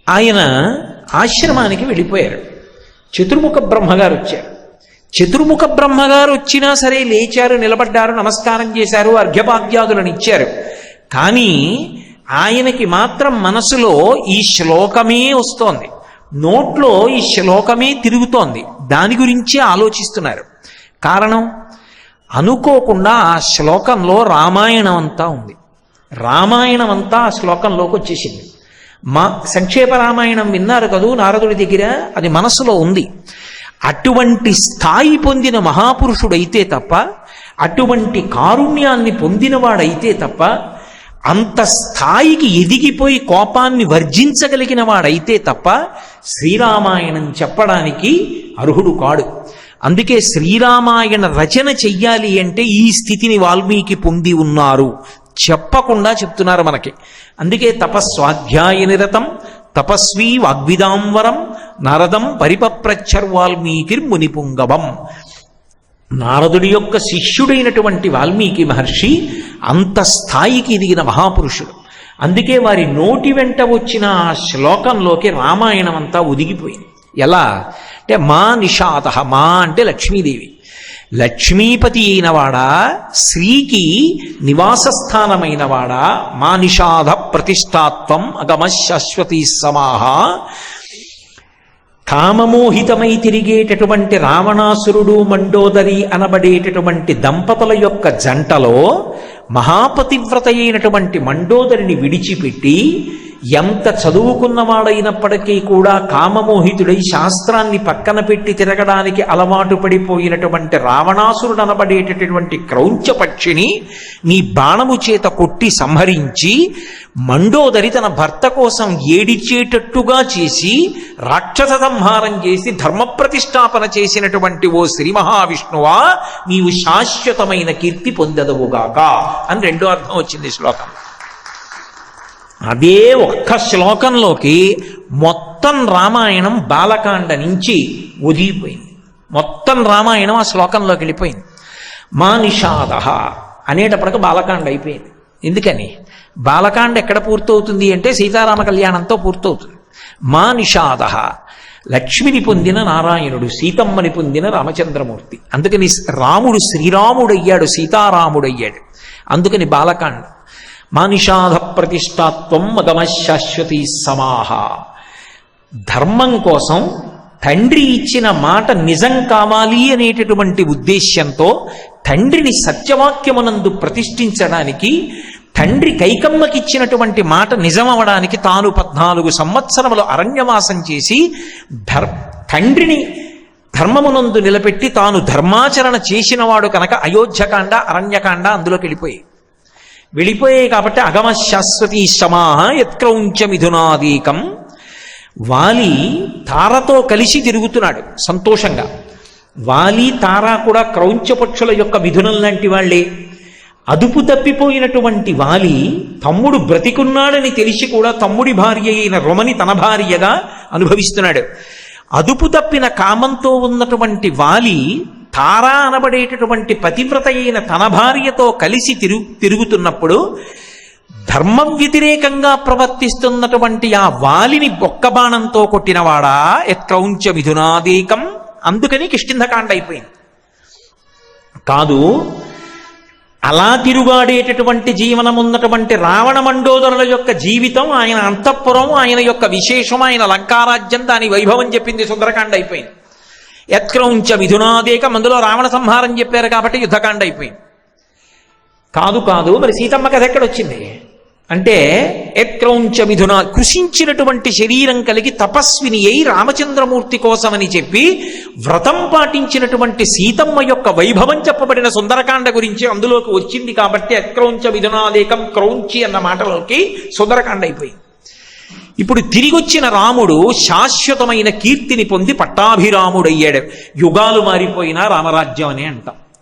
ఆయన ఆశ్రమానికి వెళ్ళిపోయారు. చతుర్ముఖ బ్రహ్మగారు వచ్చారు. చతుర్ముఖ బ్రహ్మగారు వచ్చినా సరే లేచారు, నిలబడ్డారు, నమస్కారం చేశారు, అర్ఘ్యపాద్యాదులను ఇచ్చారు. కానీ ఆయనకి మాత్రం మనసులో ఈ శ్లోకమే వస్తోంది, నోట్లో ఈ శ్లోకమే తిరుగుతోంది, దాని గురించే ఆలోచిస్తున్నారు. కారణం, అనుకోకుండా ఆ శ్లోకంలో రామాయణం అంతా ఉంది. రామాయణం అంతా ఆ శ్లోకంలోకి వచ్చేసింది. మా సంక్షేప రామాయణం విన్నారు కదూ నారదుడి దగ్గర, అది మనసులో ఉంది. అటువంటి స్థాయి పొందిన మహాపురుషుడైతే తప్ప, అటువంటి కారుణ్యాన్ని పొందినవాడైతే తప్ప, అంత స్థాయికి ఎదిగిపోయి కోపాన్ని వర్జించగలిగిన వాడైతే తప్ప శ్రీరామాయణం చెప్పడానికి అర్హుడు కాడు. అందుకే శ్రీరామాయణ రచన చెయ్యాలి అంటే ఈ స్థితిని వాల్మీకి పొంది ఉన్నారు, చెప్పకుండా చెప్తున్నారు మనకి. అందుకే తపస్వాధ్యాయ నిరతం తపస్వీ వాగ్విదాంవరం నారదం పరిపప్రచ్చర్వాల్మీకిర్ మునిపుంగవం. నారదుడి యొక్క శిష్యుడైనటువంటి వాల్మీకి మహర్షి అంత స్థాయికి ఎదిగిన మహాపురుషుడు. అందుకే వారి నోటి వెంట వచ్చిన ఆ శ్లోకంలోకి రామాయణం అంతా ఒదిగిపోయింది. ఎలా అంటే, మా నిషాద, మా అంటే లక్ష్మీదేవి, లక్ష్మీపతి అయినవాడా, శ్రీకి నివాసస్థానమైనవాడా, మా నిషాద ప్రతిష్టాత్వం అగమ శాశ్వతీ సమాహ. కామమోహితమై తిరిగేటటువంటి రావణాసురుడు మండోదరి అనబడేటటువంటి దంపతుల యొక్క జంటలో మహాపతివ్రత అయినటువంటి మండోదరిని విడిచిపెట్టి, ఎంత చదువుకున్నవాడైనప్పటికీ కూడా కామమోహితుడై శాస్త్రాన్ని పక్కన పెట్టి తిరగడానికి అలవాటు పడిపోయినటువంటి రావణాసురుడు అనబడేటటువంటి క్రౌంచ పక్షిని నీ బాణము చేత కొట్టి సంహరించి, మండోదరి తన భర్త కోసం ఏడిచేటట్టుగా చేసి రాక్షస సంహారం చేసి ధర్మప్రతిష్టాపన చేసినటువంటి ఓ శ్రీ మహావిష్ణువా, నీవు శాశ్వతమైన కీర్తి పొందదవుగాక అని రెండో అర్థం వచ్చింది శ్లోకం. అదే ఒక్క శ్లోకంలోకి మొత్తం రామాయణం బాలకాండ నుంచి ఒదిగిపోయింది. మొత్తం రామాయణం ఆ శ్లోకంలోకి వెళ్ళిపోయింది. మా నిషాద అనేటప్పటికి బాలకాండ అయిపోయింది. ఎందుకని? బాలకాండ ఎక్కడ పూర్తవుతుంది అంటే సీతారామ కళ్యాణంతో పూర్తవుతుంది. మా నిషాద, లక్ష్మిని పొందిన నారాయణుడు, సీతమ్మని పొందిన రామచంద్రమూర్తి. అందుకని రాముడు శ్రీరాముడయ్యాడు, సీతారాముడయ్యాడు. అందుకని బాలకాండ. మా నిషాధ ప్రతిష్టాత్వం అగమ శాశ్వతీ సమాహ. ధర్మం కోసం తండ్రి ఇచ్చిన మాట నిజం కావాలి అనేటటువంటి ఉద్దేశ్యంతో తండ్రిని సత్యవాక్యమునందు ప్రతిష్ఠించడానికి, తండ్రి కైకమ్మకిచ్చినటువంటి మాట నిజమవడానికి తాను 14 సంవత్సరములు అరణ్యవాసం చేసి తండ్రిని ధర్మమునందు నిలబెట్టి తాను ధర్మాచరణ చేసినవాడు కనుక అయోధ్యకాండ, అరణ్యకాండ అందులోకి వెళ్ళిపోయాయి. కాబట్టి అగమ శాశ్వతీ సమాహ యత్క్రౌంచ మిథునాదీకం. వాలి తారతో కలిసి తిరుగుతున్నాడు సంతోషంగా. వాలి తార కూడా క్రౌంచ పక్షుల యొక్క మిథునం లాంటి వాళ్లే. అదుపు తప్పిపోయినటువంటి వాలి తమ్ముడు బ్రతికున్నాడని తెలిసి కూడా తమ్ముడి భార్య అయిన రొమని తన భార్యగా అనుభవిస్తున్నాడు. అదుపు తప్పిన కామంతో ఉన్నటువంటి వాలి తారా అనబడేటటువంటి పతివ్రత అయిన తన భార్యతో కలిసి తిరుగుతున్నప్పుడు ధర్మ వ్యతిరేకంగా ప్రవర్తిస్తున్నటువంటి ఆ వాలిని బొక్క బాణంతో కొట్టినవాడా యత్క్రౌంచ మిథునాదీకం. అందుకని కిష్కింధకాండ అయిపోయింది. కాదు, అలా తిరుగాడేటటువంటి జీవనం ఉన్నటువంటి రావణ మండోదరుల యొక్క జీవితం, ఆయన అంతఃపురం, ఆయన యొక్క విశేషం, ఆయన లంకారాజ్యం, దాని వైభవం చెప్పింది సుందరకాండ అయిపోయింది. యత్క్రౌంచ మిథునాదేకం, అందులో రావణ సంహారం చెప్పారు కాబట్టి యుద్ధకాండ అయిపోయింది. కాదు, మరి సీతమ్మ కథ ఎక్కడొచ్చింది అంటే, యత్క్రౌంచ మిథునా, కృషించినటువంటి శరీరం కలిగి తపస్విని అయి రామచంద్రమూర్తి కోసమని చెప్పి వ్రతం పాటించినటువంటి సీతమ్మ యొక్క వైభవం చెప్పబడిన సుందరకాండ గురించి అందులోకి వచ్చింది కాబట్టి యత్క్రౌంచ మిథునాదేకం, క్రౌంచి అన్న మాటలోకి సుందరకాండ అయిపోయింది. ఇప్పుడు తిరిగొచ్చిన రాముడు శాశ్వతమైన కీర్తిని పొంది పట్టాభిరాముడయ్యాడు. యుగాలు మారిపోయినా రామరాజ్యం అనే అంటాం.